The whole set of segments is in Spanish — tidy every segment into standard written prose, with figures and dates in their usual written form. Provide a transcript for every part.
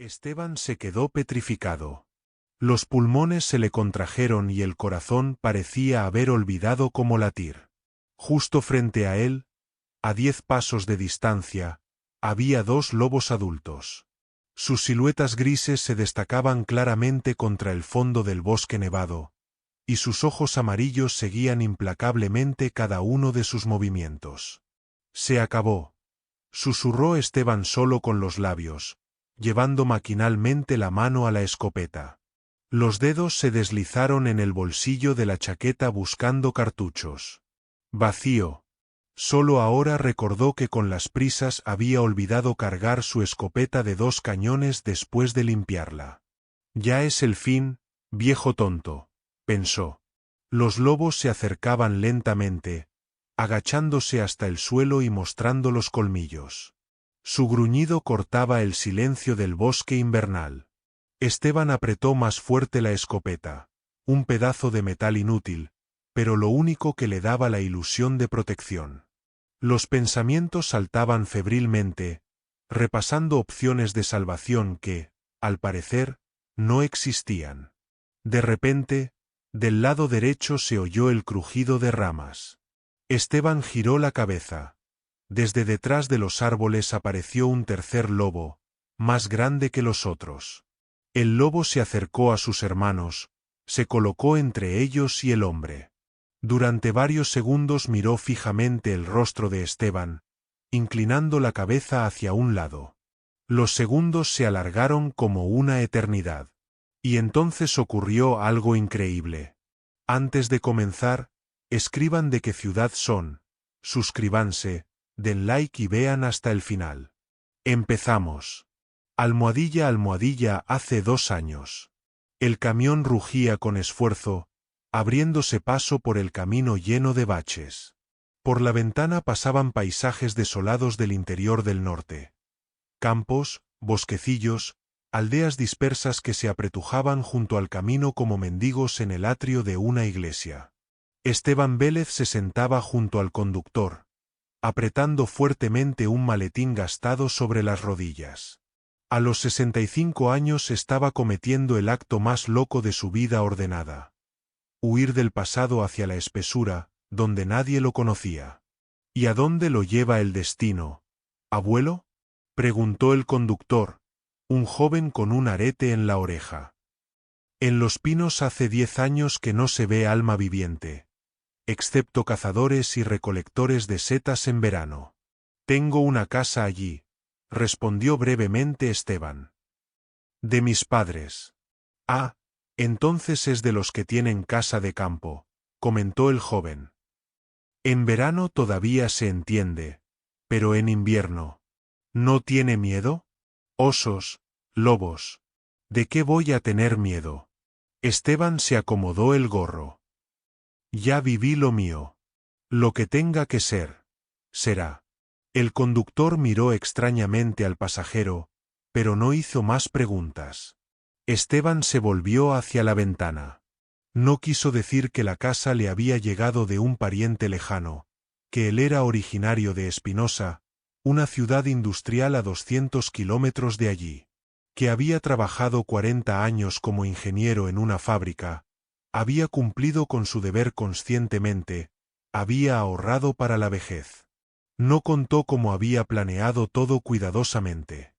Esteban se quedó petrificado. Los pulmones se le contrajeron y el corazón parecía haber olvidado cómo latir. Justo frente a él, a 10 pasos de distancia, había 2 lobos adultos. Sus siluetas grises se destacaban claramente contra el fondo del bosque nevado, y sus ojos amarillos seguían implacablemente cada uno de sus movimientos. «Se acabó», susurró Esteban solo con los labios, llevando maquinalmente la mano a la escopeta. Los dedos se deslizaron en el bolsillo de la chaqueta buscando cartuchos. Vacío. Solo ahora recordó que con las prisas había olvidado cargar su escopeta de 2 cañones después de limpiarla. «Ya es el fin, viejo tonto», pensó. Los lobos se acercaban lentamente, agachándose hasta el suelo y mostrando los colmillos. Su gruñido cortaba el silencio del bosque invernal. Esteban apretó más fuerte la escopeta, un pedazo de metal inútil, pero lo único que le daba la ilusión de protección. Los pensamientos saltaban febrilmente, repasando opciones de salvación que, al parecer, no existían. De repente, del lado derecho se oyó el crujido de ramas. Esteban giró la cabeza. Desde detrás de los árboles apareció un tercer lobo, más grande que los otros. El lobo se acercó a sus hermanos, se colocó entre ellos y el hombre. Durante varios segundos miró fijamente el rostro de Esteban, inclinando la cabeza hacia un lado. Los segundos se alargaron como una eternidad. Y entonces ocurrió algo increíble. Antes de comenzar, escriban de qué ciudad son, suscríbanse, den like y vean hasta el final. Empezamos. Almohadilla, almohadilla, hace 2 años. El camión rugía con esfuerzo, abriéndose paso por el camino lleno de baches. Por la ventana pasaban paisajes desolados del interior del norte. Campos, bosquecillos, aldeas dispersas que se apretujaban junto al camino como mendigos en el atrio de una iglesia. Esteban Vélez se sentaba junto al conductor, apretando fuertemente un maletín gastado sobre las rodillas. A los 65 años estaba cometiendo el acto más loco de su vida ordenada. Huir del pasado hacia la espesura, donde nadie lo conocía. ¿Y a dónde lo lleva el destino, abuelo?, preguntó el conductor, un joven con un arete en la oreja. En los pinos hace 10 años que no se ve alma viviente, excepto cazadores y recolectores de setas en verano. Tengo una casa allí, respondió brevemente Esteban. De mis padres. Ah, entonces es de los que tienen casa de campo, comentó el joven. En verano todavía se entiende, pero en invierno. ¿No tiene miedo? Osos, lobos. ¿De qué voy a tener miedo? Esteban se acomodó el gorro. Ya viví lo mío. Lo que tenga que ser, será. El conductor miró extrañamente al pasajero, pero no hizo más preguntas. Esteban se volvió hacia la ventana. No quiso decir que la casa le había llegado de un pariente lejano, que él era originario de Espinosa, una ciudad industrial a 200 kilómetros de allí, que había trabajado 40 años como ingeniero en una fábrica, había cumplido con su deber conscientemente, había ahorrado para la vejez. No contó cómo había planeado todo cuidadosamente.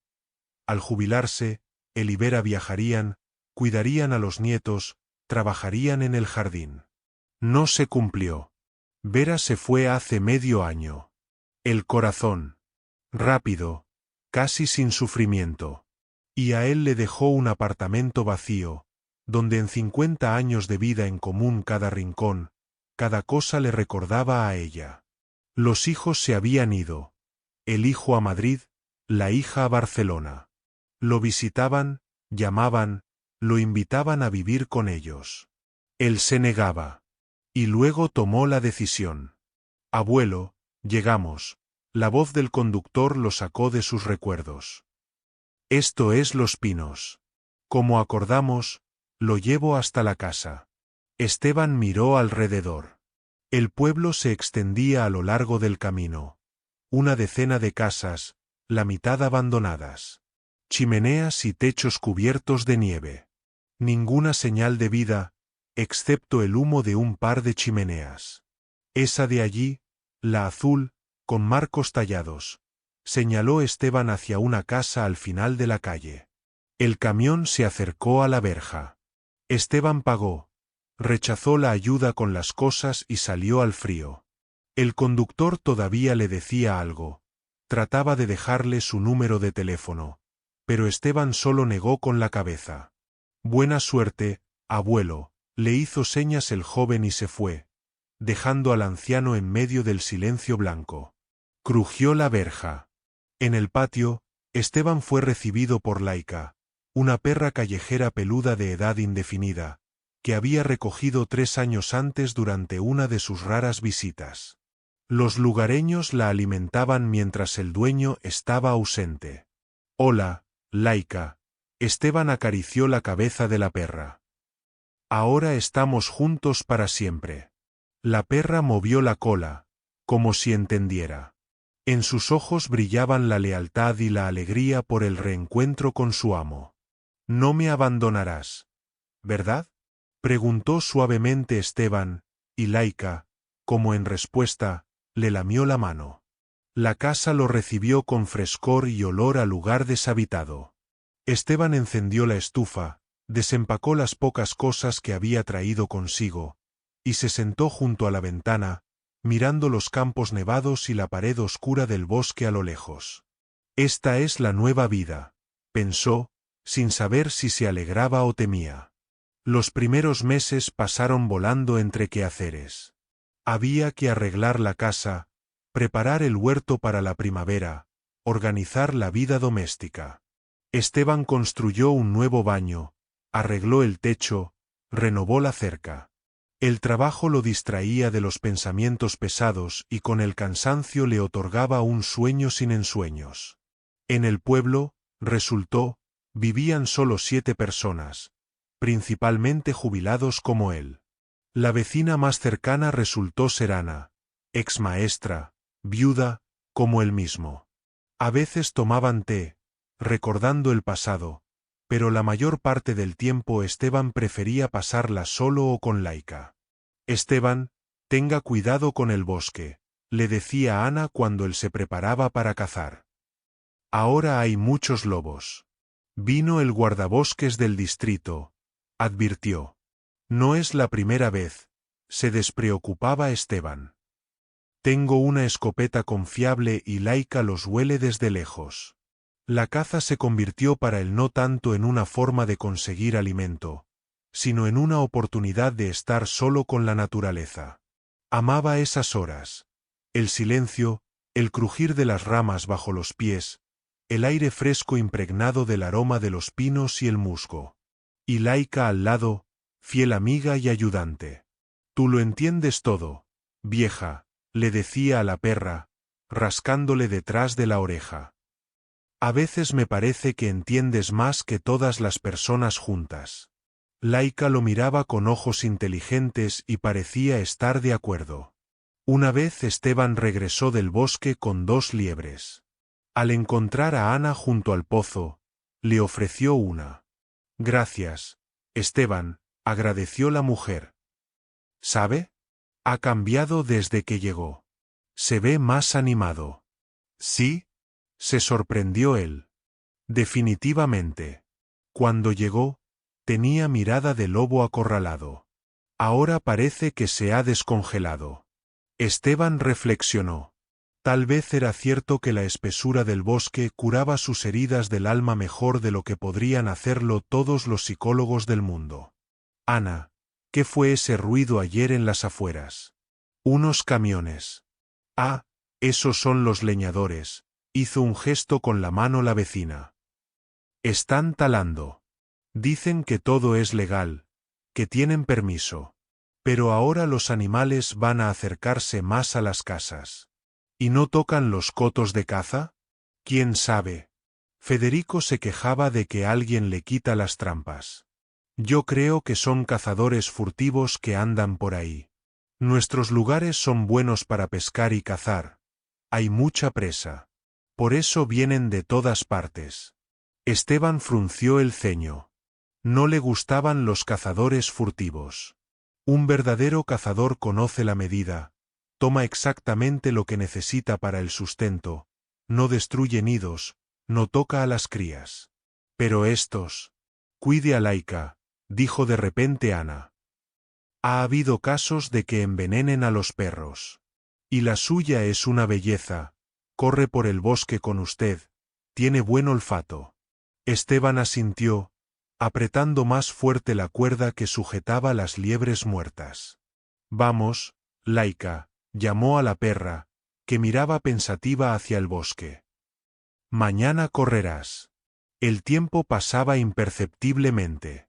Al jubilarse, él y Vera viajarían, cuidarían a los nietos, trabajarían en el jardín. No se cumplió. Vera se fue hace medio año. El corazón. Rápido, casi sin sufrimiento. Y a él le dejó un apartamento vacío, donde en 50 años de vida en común cada rincón, cada cosa le recordaba a ella. Los hijos se habían ido. El hijo a Madrid, la hija a Barcelona. Lo visitaban, llamaban, lo invitaban a vivir con ellos. Él se negaba. Y luego tomó la decisión. Abuelo, llegamos. La voz del conductor lo sacó de sus recuerdos. Esto es Los Pinos. Como acordamos, lo llevo hasta la casa. Esteban miró alrededor. El pueblo se extendía a lo largo del camino. Una decena de casas, la mitad abandonadas. chimeneas y techos cubiertos de nieve. Ninguna señal de vida, excepto el humo de un par de chimeneas. Esa de allí, la azul, con marcos tallados, señaló Esteban hacia una casa al final de la calle. El camión se acercó a la verja. Esteban pagó, rechazó la ayuda con las cosas y salió al frío. El conductor todavía le decía algo, trataba de dejarle su número de teléfono, pero Esteban solo negó con la cabeza. Buena suerte, abuelo, le hizo señas el joven y se fue, dejando al anciano en medio del silencio blanco. Crujió la verja. En el patio, Esteban fue recibido por Laika, una perra callejera peluda de edad indefinida, que había recogido 3 años antes durante una de sus raras visitas. Los lugareños la alimentaban mientras el dueño estaba ausente. Hola, Laika. Esteban acarició la cabeza de la perra. Ahora estamos juntos para siempre. La perra movió la cola, como si entendiera. En sus ojos brillaban la lealtad y la alegría por el reencuentro con su amo. No me abandonarás, ¿verdad? Preguntó suavemente Esteban, y Laika, como en respuesta, le lamió la mano. La casa lo recibió con frescor y olor a lugar deshabitado. Esteban encendió la estufa, desempacó las pocas cosas que había traído consigo, y se sentó junto a la ventana, mirando los campos nevados y la pared oscura del bosque a lo lejos. Esta es la nueva vida, pensó, sin saber si se alegraba o temía. Los primeros meses pasaron volando entre quehaceres. Había que arreglar la casa, preparar el huerto para la primavera, organizar la vida doméstica. Esteban construyó un nuevo baño, arregló el techo, renovó la cerca. El trabajo lo distraía de los pensamientos pesados y con el cansancio le otorgaba un sueño sin ensueños. En el pueblo, resultó, vivían solo 7 personas, principalmente jubilados como él. La vecina más cercana resultó ser Ana, ex maestra, viuda, como él mismo. A veces tomaban té, recordando el pasado, pero la mayor parte del tiempo Esteban prefería pasarla solo o con Laika. Esteban, tenga cuidado con el bosque, le decía Ana cuando él se preparaba para cazar. Ahora hay muchos lobos. Vino el guardabosques del distrito, advirtió. No es la primera vez, se despreocupaba Esteban. Tengo una escopeta confiable y Laika los huele desde lejos. La caza se convirtió para él no tanto en una forma de conseguir alimento, sino en una oportunidad de estar solo con la naturaleza. Amaba esas horas. El silencio, el crujir de las ramas bajo los pies, el aire fresco impregnado del aroma de los pinos y el musgo. Y Laika al lado, fiel amiga y ayudante. Tú lo entiendes todo, vieja, le decía a la perra, rascándole detrás de la oreja. A veces me parece que entiendes más que todas las personas juntas. Laika lo miraba con ojos inteligentes y parecía estar de acuerdo. Una vez Esteban regresó del bosque con 2 liebres. Al encontrar a Ana junto al pozo, le ofreció una. Gracias, Esteban, agradeció la mujer. ¿Sabe? Ha cambiado desde que llegó. Se ve más animado. ¿Sí? Se sorprendió él. Definitivamente. Cuando llegó, tenía mirada de lobo acorralado. Ahora parece que se ha descongelado. Esteban reflexionó. Tal vez era cierto que la espesura del bosque curaba sus heridas del alma mejor de lo que podrían hacerlo todos los psicólogos del mundo. Ana, ¿qué fue ese ruido ayer en las afueras? Unos camiones. Ah, esos son los leñadores, hizo un gesto con la mano la vecina. Están talando. Dicen que todo es legal, que tienen permiso. Pero ahora los animales van a acercarse más a las casas. ¿Y no tocan los cotos de caza? ¿Quién sabe? Federico se quejaba de que alguien le quita las trampas. Yo creo que son cazadores furtivos que andan por ahí. Nuestros lugares son buenos para pescar y cazar. Hay mucha presa. Por eso vienen de todas partes. Esteban frunció el ceño. No le gustaban los cazadores furtivos. Un verdadero cazador conoce la medida, toma exactamente lo que necesita para el sustento, no destruye nidos, no toca a las crías. Pero estos... Cuide a Laika, dijo de repente Ana. Ha habido casos de que envenenen a los perros. Y la suya es una belleza, corre por el bosque con usted, tiene buen olfato. Esteban asintió, apretando más fuerte la cuerda que sujetaba las liebres muertas. Vamos, Laika, llamó a la perra, que miraba pensativa hacia el bosque. Mañana correrás. El tiempo pasaba imperceptiblemente.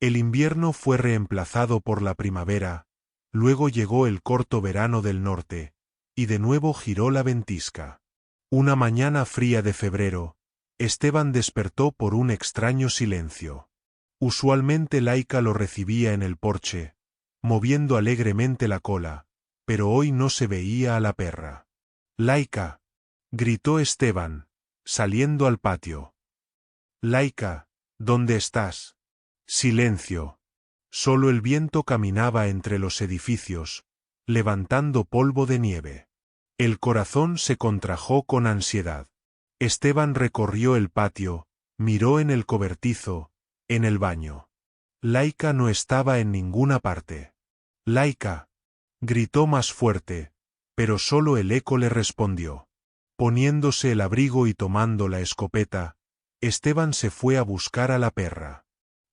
El invierno fue reemplazado por la primavera, luego llegó el corto verano del norte, y de nuevo giró la ventisca. Una mañana fría de febrero, Esteban despertó por un extraño silencio. Usualmente Laika lo recibía en el porche, moviendo alegremente la cola, pero hoy no se veía a la perra. «Laika», gritó Esteban, saliendo al patio. «Laika, ¿dónde estás?» Silencio. Solo el viento caminaba entre los edificios, levantando polvo de nieve. El corazón se contrajo con ansiedad. Esteban recorrió el patio, miró en el cobertizo, en el baño. Laika no estaba en ninguna parte. «Laika», gritó más fuerte, pero solo el eco le respondió. Poniéndose el abrigo y tomando la escopeta, Esteban se fue a buscar a la perra.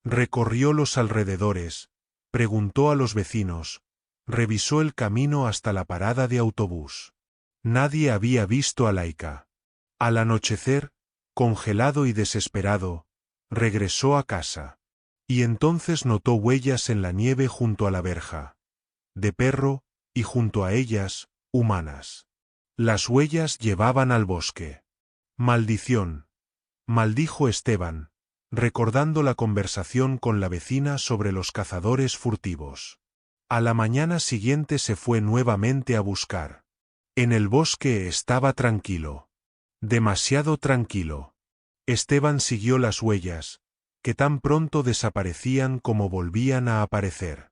Recorrió los alrededores, preguntó a los vecinos, revisó el camino hasta la parada de autobús. Nadie había visto a Laika. Al anochecer, congelado y desesperado, regresó a casa. Y entonces notó huellas en la nieve junto a la verja. De perro, y junto a ellas, humanas. Las huellas llevaban al bosque. «Maldición», maldijo Esteban, recordando la conversación con la vecina sobre los cazadores furtivos. A la mañana siguiente se fue nuevamente a buscar. En el bosque estaba tranquilo. Demasiado tranquilo. Esteban siguió las huellas, que tan pronto desaparecían como volvían a aparecer.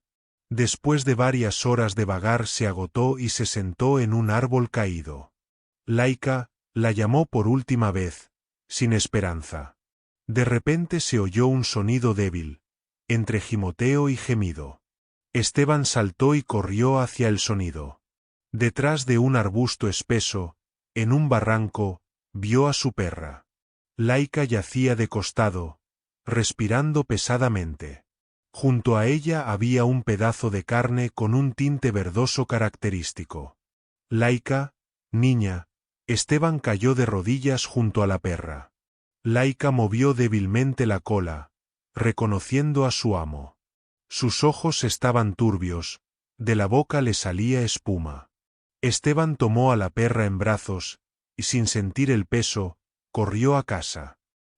Después de varias horas de vagar se agotó y se sentó en un árbol caído. Laika la llamó por última vez, sin esperanza. De repente se oyó un sonido débil, entre gimoteo y gemido. Esteban saltó y corrió hacia el sonido. Detrás de un arbusto espeso, en un barranco, vio a su perra. Laika yacía de costado, respirando pesadamente. Junto a ella había un pedazo de carne con un tinte verdoso característico. «Laika, niña», Esteban cayó de rodillas junto a la perra. Laika movió débilmente la cola, reconociendo a su amo. Sus ojos estaban turbios, de la boca le salía espuma. Esteban tomó a la perra en brazos, y sin sentir el peso, corrió a casa.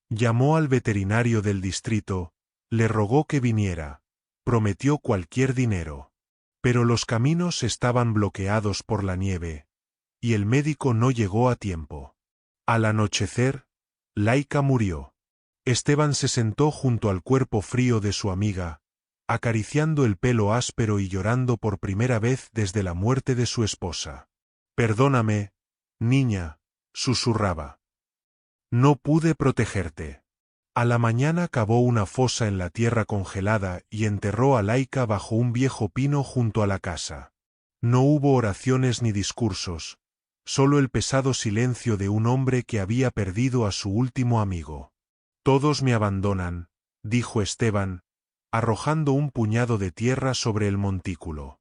Llamó al veterinario del distrito, le rogó que viniera, prometió cualquier dinero. Pero los caminos estaban bloqueados por la nieve, y el médico no llegó a tiempo. Al anochecer, Laika murió. Esteban se sentó junto al cuerpo frío de su amiga, acariciando el pelo áspero y llorando por primera vez desde la muerte de su esposa. «Perdóname, niña», susurraba. «No pude protegerte». A la mañana cavó una fosa en la tierra congelada y enterró a Laika bajo un viejo pino junto a la casa. No hubo oraciones ni discursos, solo el pesado silencio de un hombre que había perdido a su último amigo. «Todos me abandonan», dijo Esteban, arrojando un puñado de tierra sobre el montículo.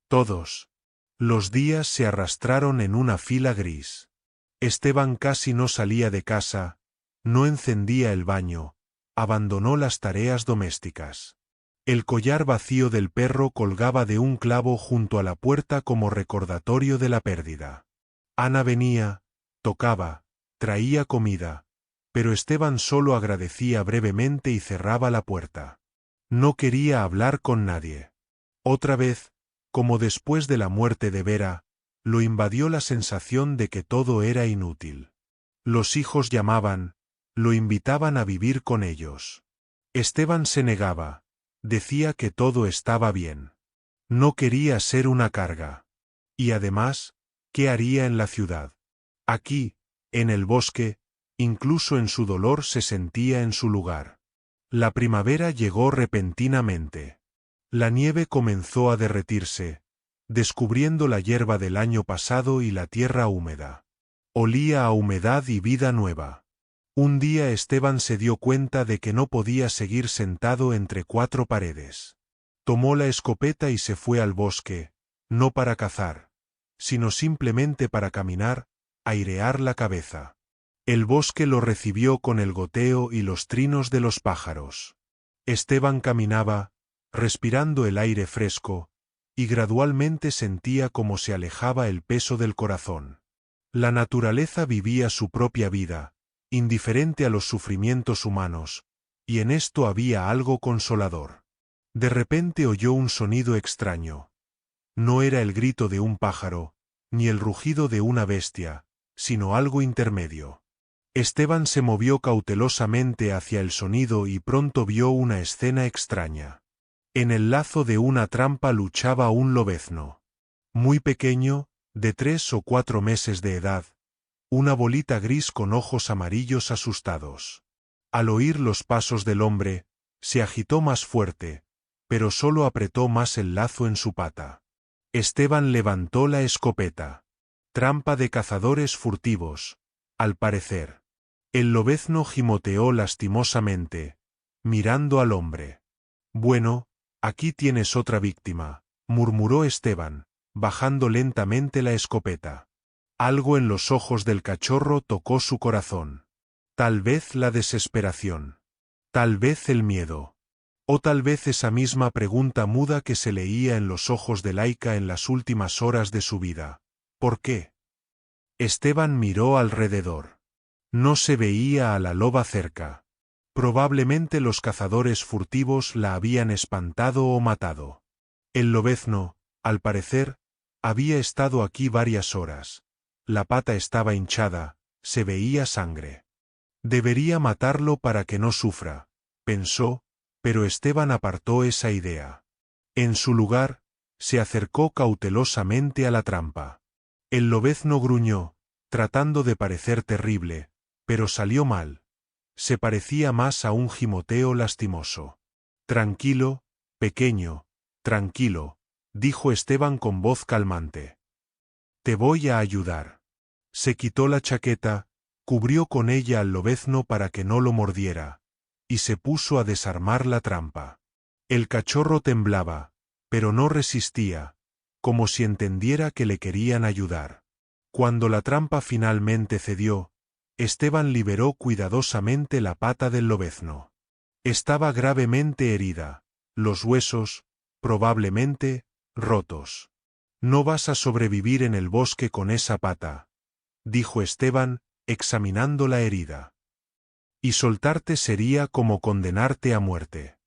«Todos». Los días se arrastraron en una fila gris. Esteban casi no salía de casa, no encendía el baño, abandonó las tareas domésticas. El collar vacío del perro colgaba de un clavo junto a la puerta como recordatorio de la pérdida. Ana venía, tocaba, traía comida, pero Esteban solo agradecía brevemente y cerraba la puerta. No quería hablar con nadie. Otra vez, como después de la muerte de Vera, lo invadió la sensación de que todo era inútil. Los hijos llamaban, lo invitaban a vivir con ellos. Esteban se negaba, decía que todo estaba bien. No quería ser una carga. Y además, ¿qué haría en la ciudad? Aquí, en el bosque, incluso en su dolor se sentía en su lugar. La primavera llegó repentinamente. La nieve comenzó a derretirse, descubriendo la hierba del año pasado y la tierra húmeda. Olía a humedad y vida nueva. Un día Esteban se dio cuenta de que no podía seguir sentado entre cuatro paredes. Tomó la escopeta y se fue al bosque, no para cazar, sino simplemente para caminar, airear la cabeza. El bosque lo recibió con el goteo y los trinos de los pájaros. Esteban caminaba, respirando el aire fresco, y gradualmente sentía cómo se alejaba el peso del corazón. La naturaleza vivía su propia vida, indiferente a los sufrimientos humanos, y en esto había algo consolador. De repente oyó un sonido extraño. No era el grito de un pájaro, ni el rugido de una bestia, sino algo intermedio. Esteban se movió cautelosamente hacia el sonido y pronto vio una escena extraña. En el lazo de una trampa luchaba un lobezno. Muy pequeño, de 3 o 4 meses de edad, una bolita gris con ojos amarillos asustados. Al oír los pasos del hombre, se agitó más fuerte, pero solo apretó más el lazo en su pata. Esteban levantó la escopeta. Trampa de cazadores furtivos, al parecer. El lobezno gimoteó lastimosamente, mirando al hombre. Bueno, aquí tienes otra víctima, murmuró Esteban, bajando lentamente la escopeta. Algo en los ojos del cachorro tocó su corazón. Tal vez la desesperación. Tal vez el miedo. O tal vez esa misma pregunta muda que se leía en los ojos de Laika en las últimas horas de su vida. ¿Por qué? Esteban miró alrededor. No se veía a la loba cerca. Probablemente los cazadores furtivos la habían espantado o matado. El lobezno, al parecer, había estado aquí varias horas. La pata estaba hinchada, se veía sangre. Debería matarlo para que no sufra, pensó, pero Esteban apartó esa idea. En su lugar, se acercó cautelosamente a la trampa. El lobezno gruñó, tratando de parecer terrible, pero salió mal. Se parecía más a un gimoteo lastimoso. Tranquilo, pequeño, tranquilo, dijo Esteban con voz calmante. Te voy a ayudar. Se quitó la chaqueta, cubrió con ella al lobezno para que no lo mordiera, y se puso a desarmar la trampa. El cachorro temblaba, pero no resistía, como si entendiera que le querían ayudar. Cuando la trampa finalmente cedió, Esteban liberó cuidadosamente la pata del lobezno. Estaba gravemente herida, los huesos, probablemente, rotos. No vas a sobrevivir en el bosque con esa pata, dijo Esteban, examinando la herida. Y soltarte sería como condenarte a muerte.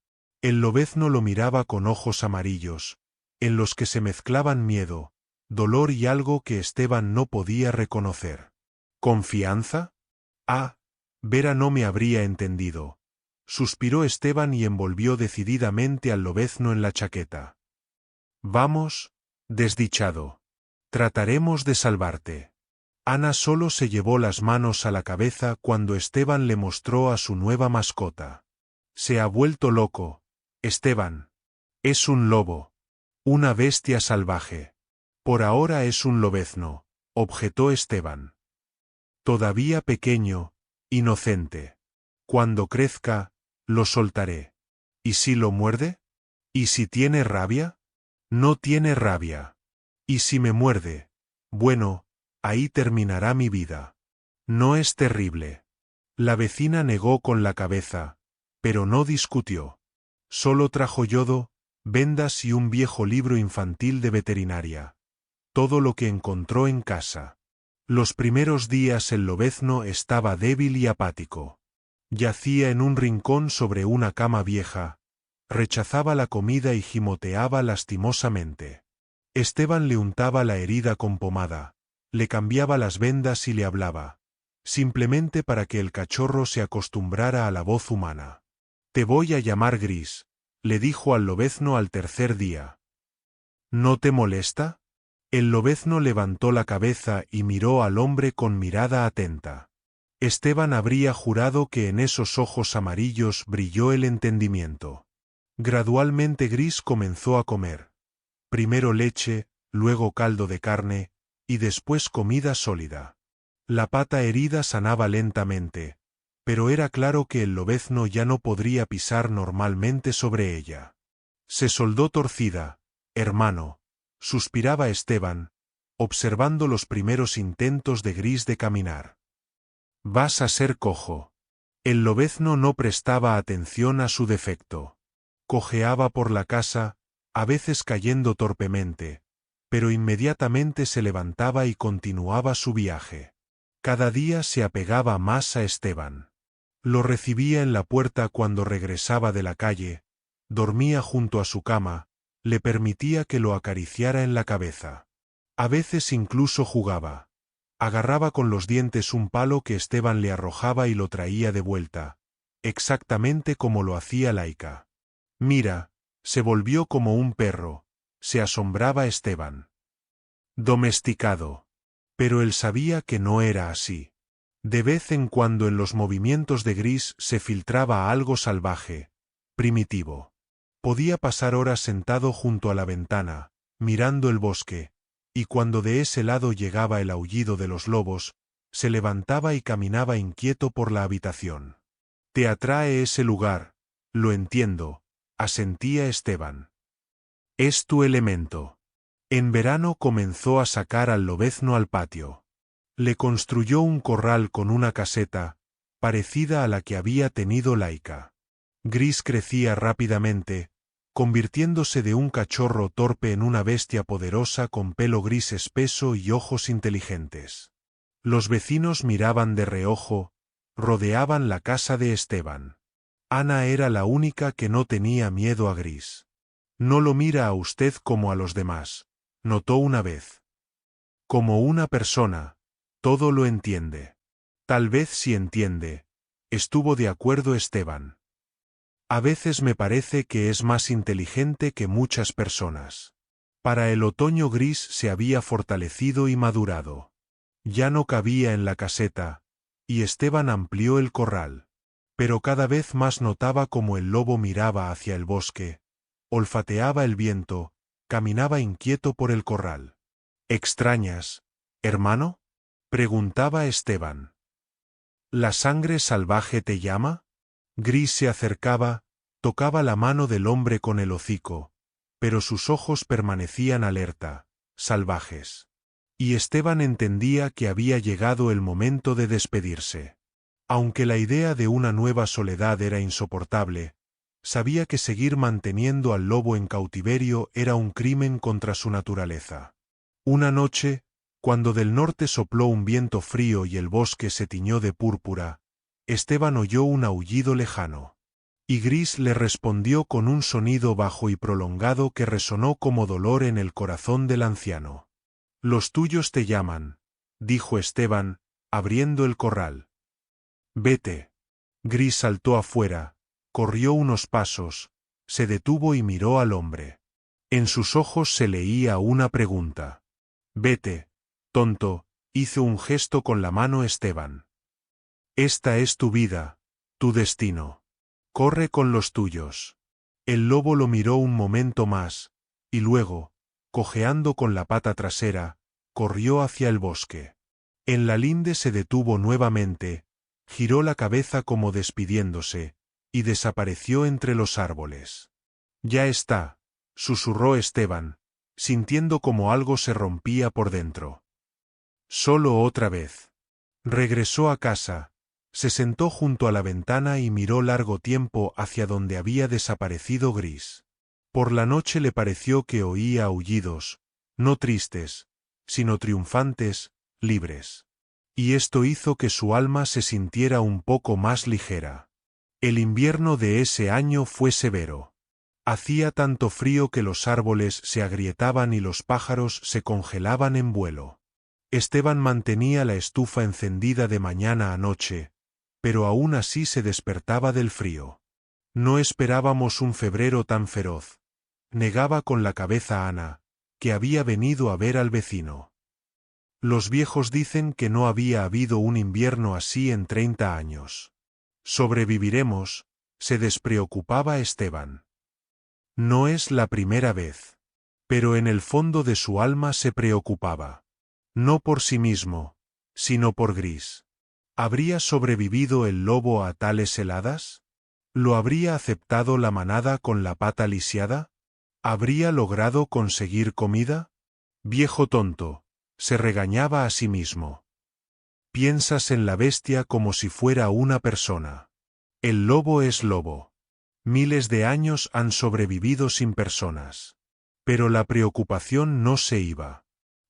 El lobezno lo miraba con ojos amarillos, en los que se mezclaban miedo, dolor y algo que Esteban no podía reconocer. ¿Confianza? Ah, Vera no me habría entendido. Suspiró Esteban y envolvió decididamente al lobezno en la chaqueta. Vamos, desdichado. Trataremos de salvarte. Ana solo se llevó las manos a la cabeza cuando Esteban le mostró a su nueva mascota. Se ha vuelto loco, Esteban. Es un lobo. Una bestia salvaje. Por ahora es un lobezno, objetó Esteban. Todavía pequeño, inocente. Cuando crezca, lo soltaré. ¿Y si lo muerde? ¿Y si tiene rabia? No tiene rabia. ¿Y si me muerde? Bueno, ahí terminará mi vida. No es terrible. La vecina negó con la cabeza, pero no discutió. Solo trajo yodo, vendas y un viejo libro infantil de veterinaria. Todo lo que encontró en casa. Los primeros días el lobezno estaba débil y apático. Yacía en un rincón sobre una cama vieja, rechazaba la comida y gimoteaba lastimosamente. Esteban le untaba la herida con pomada, le cambiaba las vendas y le hablaba. simplemente para que el cachorro se acostumbrara a la voz humana. «Te voy a llamar Gris», le dijo al lobezno al tercer día. «¿No te molesta?» El lobezno levantó la cabeza y miró al hombre con mirada atenta. Esteban habría jurado que en esos ojos amarillos brilló el entendimiento. Gradualmente Gris comenzó a comer. Primero leche, luego caldo de carne, y después comida sólida. La pata herida sanaba lentamente, pero era claro que el lobezno ya no podría pisar normalmente sobre ella. «Se soldó torcida, hermano», suspiraba Esteban, observando los primeros intentos de Gris de caminar. «Vas a ser cojo». El lobezno no prestaba atención a su defecto. Cojeaba por la casa, a veces cayendo torpemente, pero inmediatamente se levantaba y continuaba su viaje. Cada día se apegaba más a Esteban. Lo recibía en la puerta cuando regresaba de la calle, dormía junto a su cama, le permitía que lo acariciara en la cabeza. A veces incluso jugaba. Agarraba con los dientes un palo que Esteban le arrojaba y lo traía de vuelta, exactamente como lo hacía Laika. «Mira», se volvió como un perro, se asombraba Esteban. «Domesticado». Pero él sabía que no era así. De vez en cuando en los movimientos de Gris se filtraba algo salvaje, primitivo. Podía pasar horas sentado junto a la ventana, mirando el bosque, y cuando de ese lado llegaba el aullido de los lobos, se levantaba y caminaba inquieto por la habitación. «Te atrae ese lugar, lo entiendo», asentía Esteban. «Es tu elemento». En verano comenzó a sacar al lobezno al patio. Le construyó un corral con una caseta, parecida a la que había tenido Laika. Gris crecía rápidamente, convirtiéndose de un cachorro torpe en una bestia poderosa con pelo gris espeso y ojos inteligentes. Los vecinos miraban de reojo, rodeaban la casa de Esteban. Ana era la única que no tenía miedo a Gris. «No lo mira a usted como a los demás», notó una vez. «Como una persona, todo lo entiende». «Tal vez sí entiende», estuvo de acuerdo Esteban. «A veces me parece que es más inteligente que muchas personas». Para el otoño Gris se había fortalecido y madurado. Ya no cabía en la caseta, y Esteban amplió el corral. Pero cada vez más notaba cómo el lobo miraba hacia el bosque, olfateaba el viento, caminaba inquieto por el corral. «¿Extrañas, hermano?», preguntaba Esteban. «¿La sangre salvaje te llama?». Gris se acercaba, tocaba la mano del hombre con el hocico, pero sus ojos permanecían alerta, salvajes. Y Esteban entendía que había llegado el momento de despedirse. Aunque la idea de una nueva soledad era insoportable, sabía que seguir manteniendo al lobo en cautiverio era un crimen contra su naturaleza. Una noche, cuando del norte sopló un viento frío y el bosque se tiñó de púrpura, Esteban oyó un aullido lejano. Y Gris le respondió con un sonido bajo y prolongado que resonó como dolor en el corazón del anciano. «Los tuyos te llaman», dijo Esteban, abriendo el corral. «Vete». Gris saltó afuera, corrió unos pasos, se detuvo y miró al hombre. En sus ojos se leía una pregunta. «Vete, tonto», hizo un gesto con la mano Esteban. «Esta es tu vida, tu destino. Corre con los tuyos». El lobo lo miró un momento más, y luego, cojeando con la pata trasera, corrió hacia el bosque. En la linde se detuvo nuevamente, giró la cabeza como despidiéndose, y desapareció entre los árboles. «Ya está», susurró Esteban, sintiendo como algo se rompía por dentro. «Solo otra vez». Regresó a casa, se sentó junto a la ventana y miró largo tiempo hacia donde había desaparecido Gris. Por la noche le pareció que oía aullidos, no tristes, sino triunfantes, libres. Y esto hizo que su alma se sintiera un poco más ligera. El invierno de ese año fue severo. Hacía tanto frío que los árboles se agrietaban y los pájaros se congelaban en vuelo. Esteban mantenía la estufa encendida de mañana a noche, pero aún así se despertaba del frío. No esperábamos un febrero tan feroz, negaba con la cabeza Ana, que había venido a ver al vecino. Los viejos dicen que no había habido un invierno así en 30 años. Sobreviviremos, se despreocupaba Esteban. No es la primera vez. Pero en el fondo de su alma se preocupaba. No por sí mismo, sino por Gris. ¿Habría sobrevivido el lobo a tales heladas? ¿Lo habría aceptado la manada con la pata lisiada? ¿Habría logrado conseguir comida? Viejo tonto, se regañaba a sí mismo. Piensas en la bestia como si fuera una persona. El lobo es lobo. Miles de años han sobrevivido sin personas. Pero la preocupación no se iba.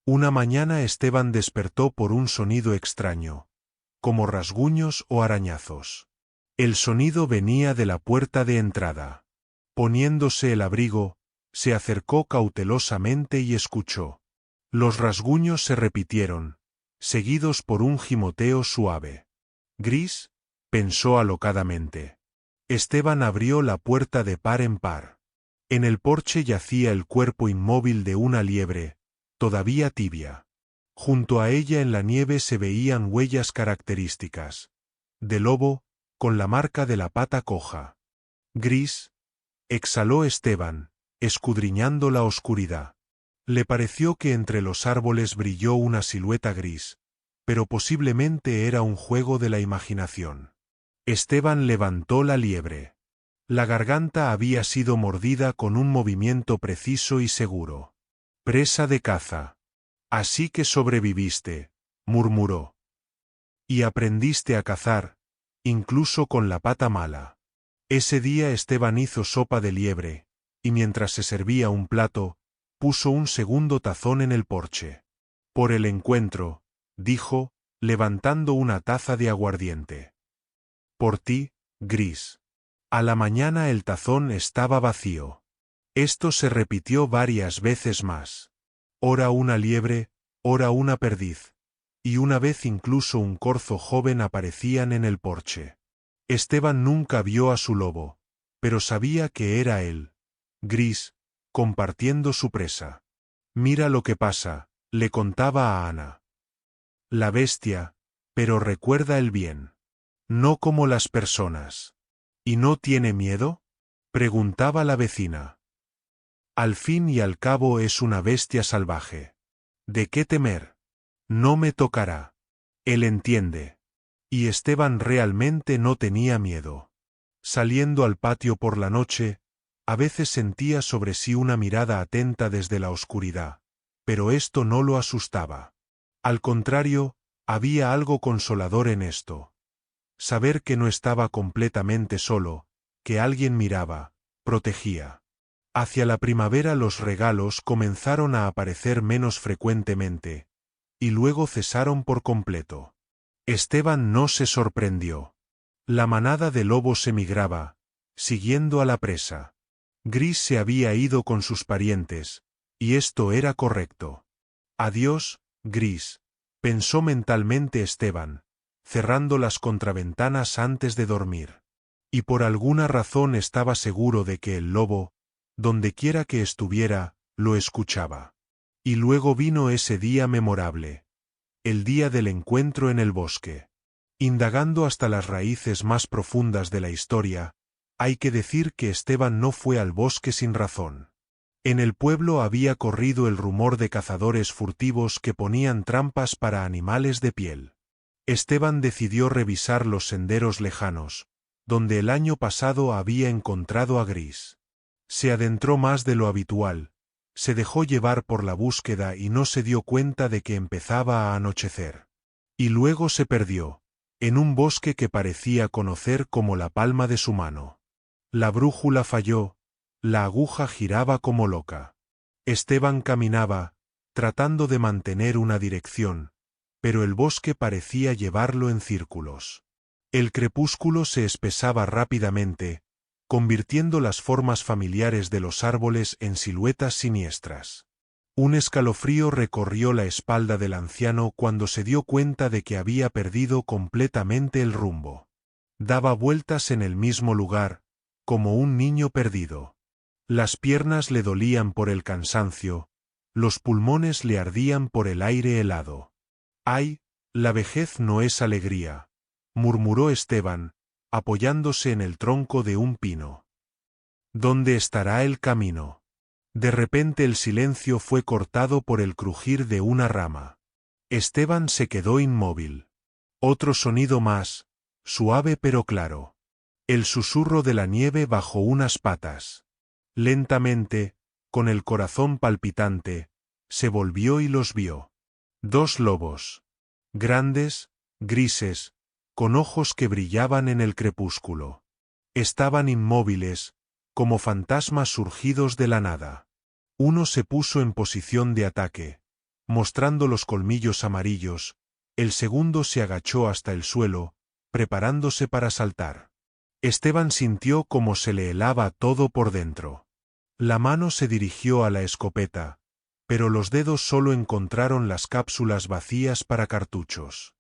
Una mañana Esteban despertó por un sonido extraño, como rasguños o arañazos. El sonido venía de la puerta de entrada. Poniéndose el abrigo, se acercó cautelosamente y escuchó. Los rasguños se repitieron, seguidos por un gimoteo suave. Gris, pensó alocadamente. Esteban abrió la puerta de par en par. En el porche yacía el cuerpo inmóvil de una liebre, todavía tibia. Junto a ella en la nieve se veían huellas características. De lobo, con la marca de la pata coja. Gris, exhaló Esteban, escudriñando la oscuridad. Le pareció que entre los árboles brilló una silueta gris, pero posiblemente era un juego de la imaginación. Esteban levantó la liebre. La garganta había sido mordida con un movimiento preciso y seguro. Presa de caza. Así que sobreviviste, murmuró. Y aprendiste a cazar, incluso con la pata mala. Ese día Esteban hizo sopa de liebre, y mientras se servía un plato, puso un segundo tazón en el porche. Por el encuentro, dijo, levantando una taza de aguardiente. Por ti, Gris. A la mañana el tazón estaba vacío. Esto se repitió varias veces más. Ora una liebre, ora una perdiz. Y una vez incluso un corzo joven aparecían en el porche. Esteban nunca vio a su lobo, pero sabía que era él, Gris, compartiendo su presa. Mira lo que pasa, le contaba a Ana. La bestia, pero recuerda el bien. No como las personas. ¿Y no tiene miedo?, preguntaba la vecina. Al fin y al cabo es una bestia salvaje. ¿De qué temer? No me tocará. Él entiende. Y Esteban realmente no tenía miedo. Saliendo al patio por la noche, a veces sentía sobre sí una mirada atenta desde la oscuridad, pero esto no lo asustaba. Al contrario, había algo consolador en esto. Saber que no estaba completamente solo, que alguien miraba, protegía. Hacia la primavera los regalos comenzaron a aparecer menos frecuentemente, y luego cesaron por completo. Esteban no se sorprendió. La manada de lobos emigraba, siguiendo a la presa. Gris se había ido con sus parientes, y esto era correcto. Adiós, Gris, pensó mentalmente Esteban, cerrando las contraventanas antes de dormir. Y por alguna razón estaba seguro de que el lobo, dondequiera que estuviera, lo escuchaba. Y luego vino ese día memorable. El día del encuentro en el bosque. Indagando hasta las raíces más profundas de la historia, hay que decir que Esteban no fue al bosque sin razón. En el pueblo había corrido el rumor de cazadores furtivos que ponían trampas para animales de piel. Esteban decidió revisar los senderos lejanos, donde el año pasado había encontrado a Gris. Se adentró más de lo habitual, se dejó llevar por la búsqueda y no se dio cuenta de que empezaba a anochecer. Y luego se perdió, en un bosque que parecía conocer como la palma de su mano. La brújula falló, la aguja giraba como loca. Esteban caminaba, tratando de mantener una dirección, pero el bosque parecía llevarlo en círculos. El crepúsculo se espesaba rápidamente, convirtiendo las formas familiares de los árboles en siluetas siniestras. Un escalofrío recorrió la espalda del anciano cuando se dio cuenta de que había perdido completamente el rumbo. Daba vueltas en el mismo lugar, como un niño perdido. Las piernas le dolían por el cansancio, los pulmones le ardían por el aire helado. «Ay, la vejez no es alegría», murmuró Esteban, apoyándose en el tronco de un pino. «¿Dónde estará el camino?». De repente el silencio fue cortado por el crujir de una rama. Esteban se quedó inmóvil. Otro sonido más, suave pero claro. El susurro de la nieve bajo unas patas. Lentamente, con el corazón palpitante, se volvió y los vio. 2 lobos. Grandes, grises, con ojos que brillaban en el crepúsculo. Estaban inmóviles, como fantasmas surgidos de la nada. Uno se puso en posición de ataque, mostrando los colmillos amarillos, el segundo se agachó hasta el suelo, preparándose para saltar. Esteban sintió como se le helaba todo por dentro. La mano se dirigió a la escopeta, pero los dedos solo encontraron las cápsulas vacías para cartuchos.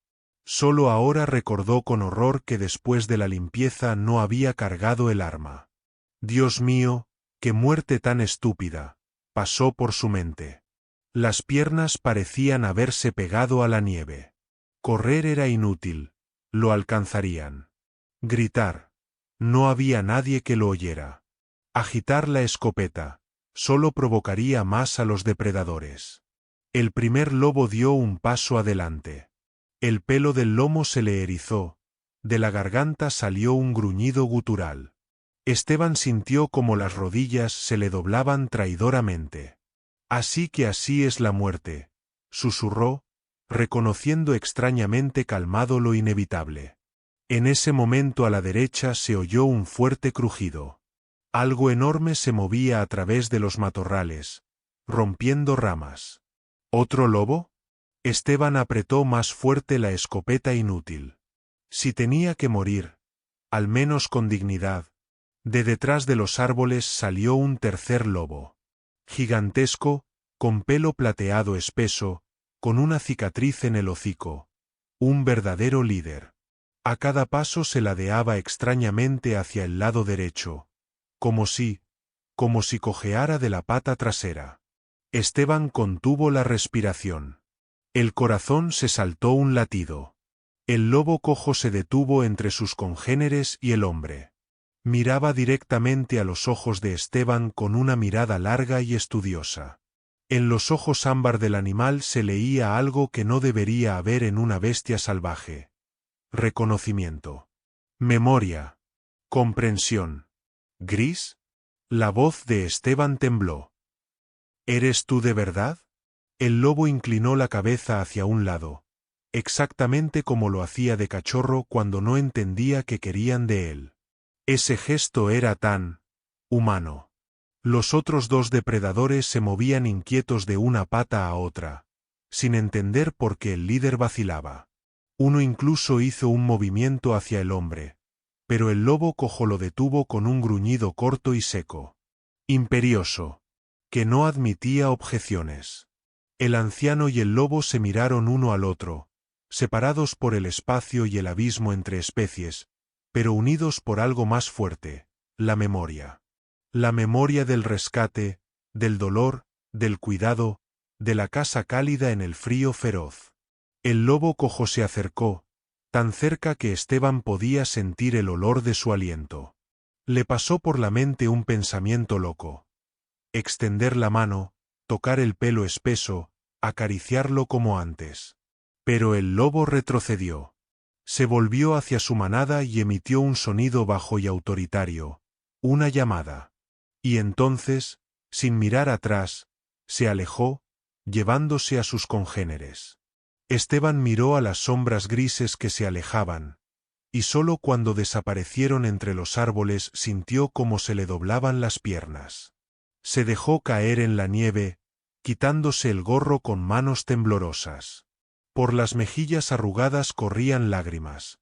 Solo ahora recordó con horror que después de la limpieza no había cargado el arma. «Dios mío, qué muerte tan estúpida», pasó por su mente. Las piernas parecían haberse pegado a la nieve. Correr era inútil, lo alcanzarían. Gritar. No había nadie que lo oyera. Agitar la escopeta. Solo provocaría más a los depredadores. El primer lobo dio un paso adelante. El pelo del lomo se le erizó, de la garganta salió un gruñido gutural. Esteban sintió como las rodillas se le doblaban traidoramente. «Así que así es la muerte», susurró, reconociendo extrañamente calmado lo inevitable. En ese momento a la derecha se oyó un fuerte crujido. Algo enorme se movía a través de los matorrales, rompiendo ramas. ¿Otro lobo? Esteban apretó más fuerte la escopeta inútil. Si tenía que morir, al menos con dignidad. De detrás de los árboles salió un tercer lobo. Gigantesco, con pelo plateado espeso, con una cicatriz en el hocico. Un verdadero líder. A cada paso se ladeaba extrañamente hacia el lado derecho, como si cojeara de la pata trasera. Esteban contuvo la respiración. El corazón se saltó un latido. El lobo cojo se detuvo entre sus congéneres y el hombre. Miraba directamente a los ojos de Esteban con una mirada larga y estudiosa. En los ojos ámbar del animal se leía algo que no debería haber en una bestia salvaje. Reconocimiento. Memoria. Comprensión. ¿Gris? La voz de Esteban tembló. ¿Eres tú de verdad? El lobo inclinó la cabeza hacia un lado, exactamente como lo hacía de cachorro cuando no entendía qué querían de él. Ese gesto era tan humano. Los otros 2 depredadores se movían inquietos de una pata a otra, sin entender por qué el líder vacilaba. Uno incluso hizo un movimiento hacia el hombre, pero el lobo cojo lo detuvo con un gruñido corto y seco. Imperioso. Que no admitía objeciones. El anciano y el lobo se miraron uno al otro, separados por el espacio y el abismo entre especies, pero unidos por algo más fuerte, la memoria. La memoria del rescate, del dolor, del cuidado, de la casa cálida en el frío feroz. El lobo cojo se acercó, tan cerca que Esteban podía sentir el olor de su aliento. Le pasó por la mente un pensamiento loco. Extender la mano, tocar el pelo espeso, acariciarlo como antes. Pero el lobo retrocedió. Se volvió hacia su manada y emitió un sonido bajo y autoritario, una llamada. Y entonces, sin mirar atrás, se alejó, llevándose a sus congéneres. Esteban miró a las sombras grises que se alejaban, y solo cuando desaparecieron entre los árboles sintió cómo se le doblaban las piernas. Se dejó caer en la nieve, quitándose el gorro con manos temblorosas. Por las mejillas arrugadas corrían lágrimas.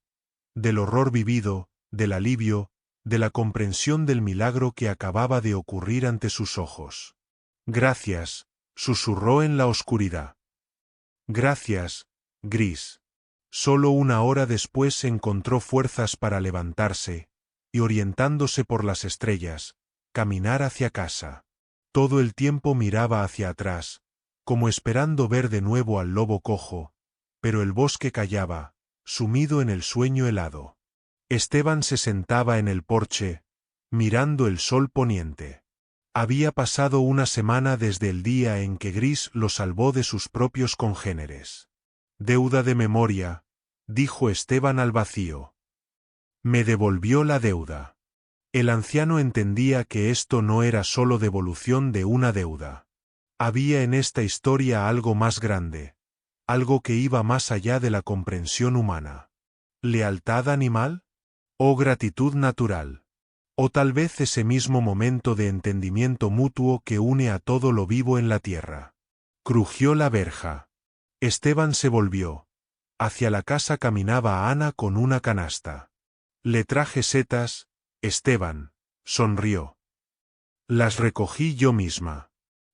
Del horror vivido, del alivio, de la comprensión del milagro que acababa de ocurrir ante sus ojos. «Gracias», susurró en la oscuridad. Gracias, Gris. Solo una hora después encontró fuerzas para levantarse, y orientándose por las estrellas, caminar hacia casa. Todo el tiempo miraba hacia atrás, como esperando ver de nuevo al lobo cojo, pero el bosque callaba, sumido en el sueño helado. Esteban se sentaba en el porche, mirando el sol poniente. Había pasado una semana desde el día en que Gris lo salvó de sus propios congéneres. Deuda de memoria, dijo Esteban al vacío. Me devolvió la deuda. El anciano entendía que esto no era solo devolución de una deuda. Había en esta historia algo más grande, algo que iba más allá de la comprensión humana. ¿Lealtad animal? ¿O gratitud natural? O tal vez ese mismo momento de entendimiento mutuo que une a todo lo vivo en la tierra. Crujió la verja. Esteban se volvió. Hacia la casa caminaba Ana con una canasta. Le traje setas, Esteban, sonrió. Las recogí yo misma.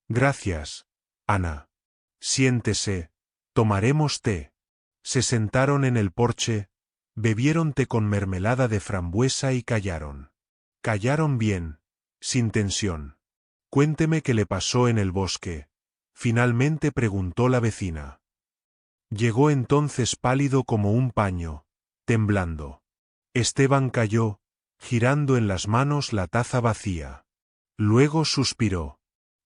Gracias, Ana. Siéntese, tomaremos té. Se sentaron en el porche, bebieron té con mermelada de frambuesa y callaron. Callaron bien, sin tensión. Cuénteme qué le pasó en el bosque, finalmente preguntó la vecina. Llegó entonces pálido como un paño, temblando. Esteban cayó, girando en las manos la taza vacía. Luego suspiró.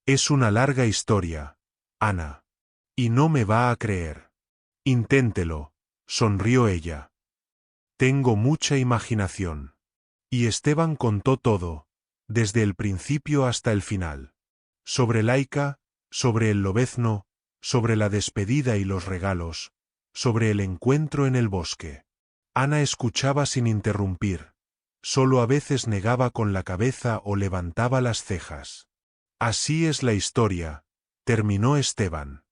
Es una larga historia, Ana. Y no me va a creer. Inténtelo, sonrió ella. Tengo mucha imaginación. Y Esteban contó todo, desde el principio hasta el final. Sobre Laika, sobre el lobezno, sobre la despedida y los regalos, sobre el encuentro en el bosque. Ana escuchaba sin interrumpir, solo a veces negaba con la cabeza o levantaba las cejas. Así es la historia, terminó Esteban.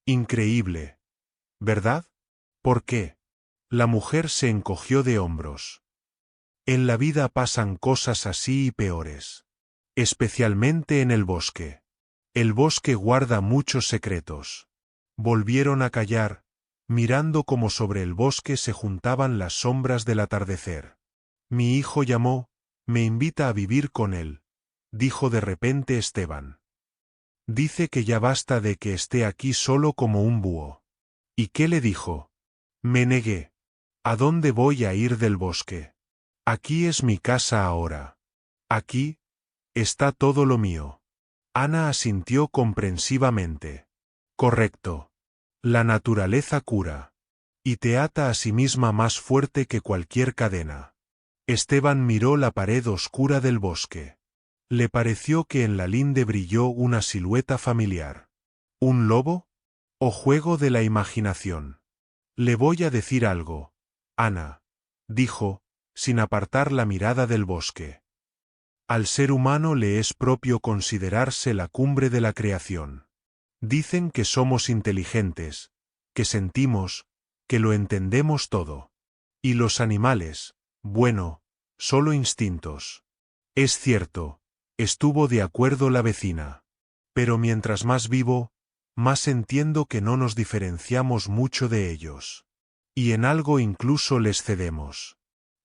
Increíble. ¿Verdad? ¿Por qué? La mujer se encogió de hombros. En la vida pasan cosas así y peores. Especialmente en el bosque. El bosque guarda muchos secretos. Volvieron a callar, mirando como sobre el bosque se juntaban las sombras del atardecer. Mi hijo llamó, me invita a vivir con él, dijo de repente Esteban. Dice que ya basta de que esté aquí solo como un búho. ¿Y qué le dijo? Me negué. ¿A dónde voy a ir del bosque? Aquí es mi casa ahora. Aquí está todo lo mío. Ana asintió comprensivamente. Correcto. La naturaleza cura. Y te ata a sí misma más fuerte que cualquier cadena. Esteban miró la pared oscura del bosque. Le pareció que en la linde brilló una silueta familiar. ¿Un lobo? ¿O juego de la imaginación? Le voy a decir algo, Ana, dijo, sin apartar la mirada del bosque. Al ser humano le es propio considerarse la cumbre de la creación. Dicen que somos inteligentes, que sentimos, que lo entendemos todo. Y los animales, bueno, solo instintos. Es cierto, estuvo de acuerdo la vecina. Pero mientras más vivo, más entiendo que no nos diferenciamos mucho de ellos. Y en algo incluso les cedemos.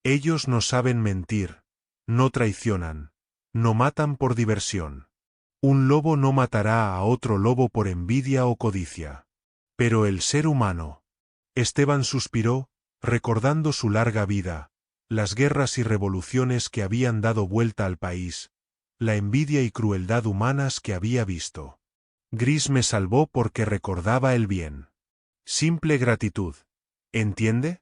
Ellos no saben mentir, no traicionan, no matan por diversión. Un lobo no matará a otro lobo por envidia o codicia. Pero el ser humano. Esteban suspiró, recordando su larga vida, las guerras y revoluciones que habían dado vuelta al país, la envidia y crueldad humanas que había visto. Gris me salvó porque recordaba el bien. Simple gratitud. ¿Entiende?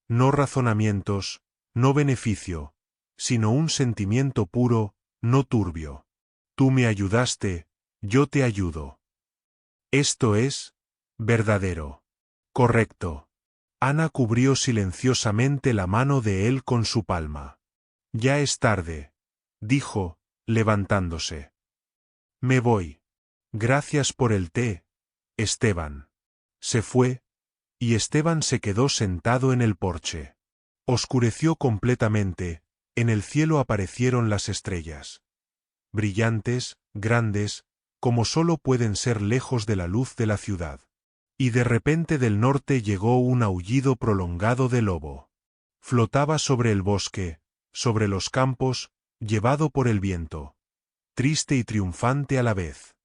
No razonamientos, no beneficio, sino un sentimiento puro, no turbio. Tú me ayudaste, yo te ayudo. Esto es verdadero. Correcto. Ana cubrió silenciosamente la mano de él con su palma. Ya es tarde, dijo, levantándose. Me voy. Gracias por el té, Esteban. Se fue, y Esteban se quedó sentado en el porche. Oscureció completamente, en el cielo aparecieron las estrellas. Brillantes, grandes, como solo pueden ser lejos de la luz de la ciudad. Y de repente del norte llegó un aullido prolongado de lobo. Flotaba sobre el bosque, sobre los campos, llevado por el viento. Triste y triunfante a la vez.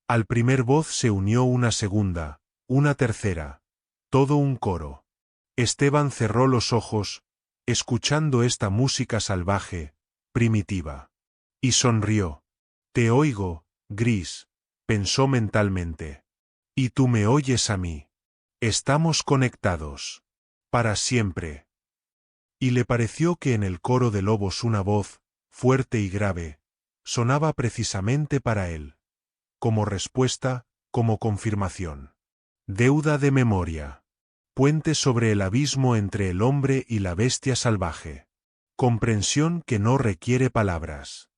Al primer voz se unió una segunda, una tercera. Todo un coro. Esteban cerró los ojos, escuchando esta música salvaje, primitiva. Y sonrió. Te oigo, Gris, pensó mentalmente. Y tú me oyes a mí. Estamos conectados. Para siempre. Y le pareció que en el coro de lobos una voz, fuerte y grave, sonaba precisamente para él. Como respuesta, como confirmación. Deuda de memoria. Puente sobre el abismo entre el hombre y la bestia salvaje. Comprensión que no requiere palabras.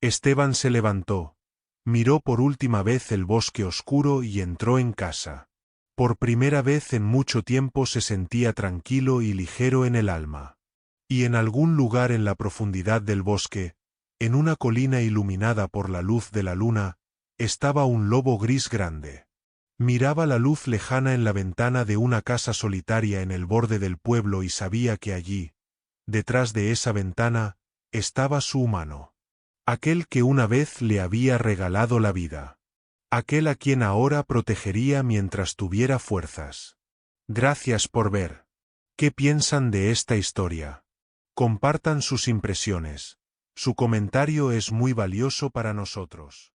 Esteban se levantó, miró por última vez el bosque oscuro y entró en casa. Por primera vez en mucho tiempo se sentía tranquilo y ligero en el alma. Y en algún lugar en la profundidad del bosque, en una colina iluminada por la luz de la luna, estaba un lobo gris grande. Miraba la luz lejana en la ventana de una casa solitaria en el borde del pueblo y sabía que allí, detrás de esa ventana, estaba su humano. Aquel que una vez le había regalado la vida. Aquel a quien ahora protegería mientras tuviera fuerzas. Gracias por ver. ¿Qué piensan de esta historia? Compartan sus impresiones. Su comentario es muy valioso para nosotros.